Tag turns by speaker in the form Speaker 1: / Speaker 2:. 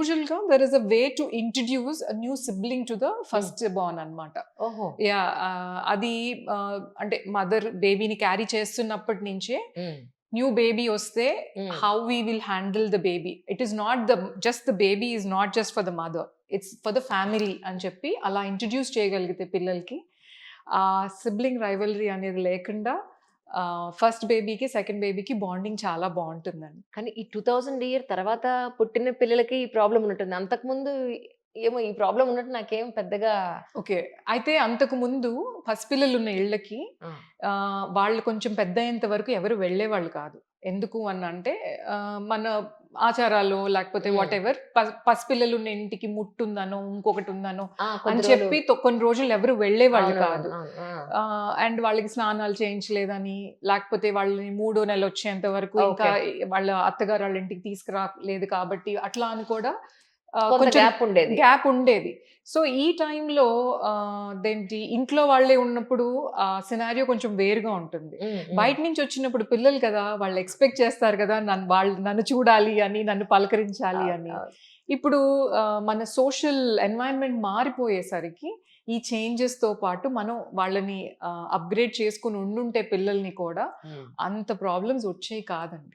Speaker 1: Usual గా there is a way to introduce a new sibling to the first born అన్నమాట.
Speaker 2: ఓహో!
Speaker 1: Yeah అది అంటే మదర్ బేబీని క్యారీ చేస్తున్నప్పటి నుంచే
Speaker 2: హ్మ్.
Speaker 1: న్యూ బేబీ వస్తే
Speaker 2: హ్మ్.
Speaker 1: How we will handle the baby. It is not the just the baby is not just for the mother, it's for the family అని చెప్పి అలా ఇంట్రడ్యూస్ చేయగలిగితే పిల్లలకి ఆ సిబ్లింగ్ రైవలరీ అనేది లేకుండా ఫస్ట్ బేబీకి సెకండ్ బేబీకి బాండింగ్ చాలా బాగుంటుందండి.
Speaker 2: కానీ ఈ 2000 ఇయర్ తర్వాత పుట్టిన పిల్లలకి ఈ ప్రాబ్లమ్ ఉన్నట్టుంది. అంతకుముందు ఏమో ఈ ప్రాబ్లమ్ ఉన్నట్టు నాకేం పెద్దగా
Speaker 1: ఓకే. అయితే అంతకు ముందు పసిపిల్లలున్న ఇళ్ళకి
Speaker 2: ఆ!
Speaker 1: వాళ్ళు కొంచెం పెద్దయ్యేంత వరకు ఎవరు వెళ్ళేవాళ్ళు కాదు. ఎందుకు అనంటే మన ఆచారాలో లేకపోతే
Speaker 2: హ్మ్.
Speaker 1: వాటెవర్ పసిపిల్లలున్న ఇంటికి ముట్టుందనో, ఇంకొకటుందనో
Speaker 2: ఆ! కొద్ది
Speaker 1: అని
Speaker 2: రోజులు
Speaker 1: చెప్పి కొన్ని రోజులు ఎవరు వెళ్ళేవాళ్ళు
Speaker 2: అవునవును.
Speaker 1: కాదు.
Speaker 2: అవును. ఆ!
Speaker 1: అండ్ వాళ్ళకి స్నానాలు చేయించలేదని, లేకపోతే వాళ్ళని మూడో నెలొచ్చేంత వరకు ఇంకా
Speaker 2: ఓకే.
Speaker 1: వాళ్ళ అత్తగారాళ్ళ ఇంటికి తీసుకురాలేదు కాబట్టి అట్లా అని కూడా
Speaker 2: కొంత
Speaker 1: కొంచెం
Speaker 2: గ్యాప్ ఉండేది.
Speaker 1: గ్యాప్ ఉండేది. సో, ఈ టైంలో అదేంటి ఇంట్లో వాళ్ళే ఉన్నప్పుడు సినారియో కొంచెం వేరుగా ఉంటుంది.
Speaker 2: హ్మ్. హ్మ్.
Speaker 1: బయట నుంచి వచ్చినప్పుడు పిల్లలు కదా! వాళ్ళు ఎక్స్‌పెక్ట్ చేస్తారు కదా! వాళ్ళు నన్ను చూడాలి అని, నన్ను పలకరించాలి
Speaker 2: అవును.
Speaker 1: అని.
Speaker 2: అవును.
Speaker 1: ఇప్పుడు మన సోషల్ ఎన్వైర్న్‌మెంట్ మారిపోయేసరికి ఈ చేంజెస్‌తో పాటు మనం వాళ్ళని అప్‌గ్రేడ్ చేసుకొని ఉండుంటే పిల్లల్ని కూడా
Speaker 2: హ్మ్.
Speaker 1: అంత ప్రాబ్లమ్స్ వచ్చేవి కాదండి.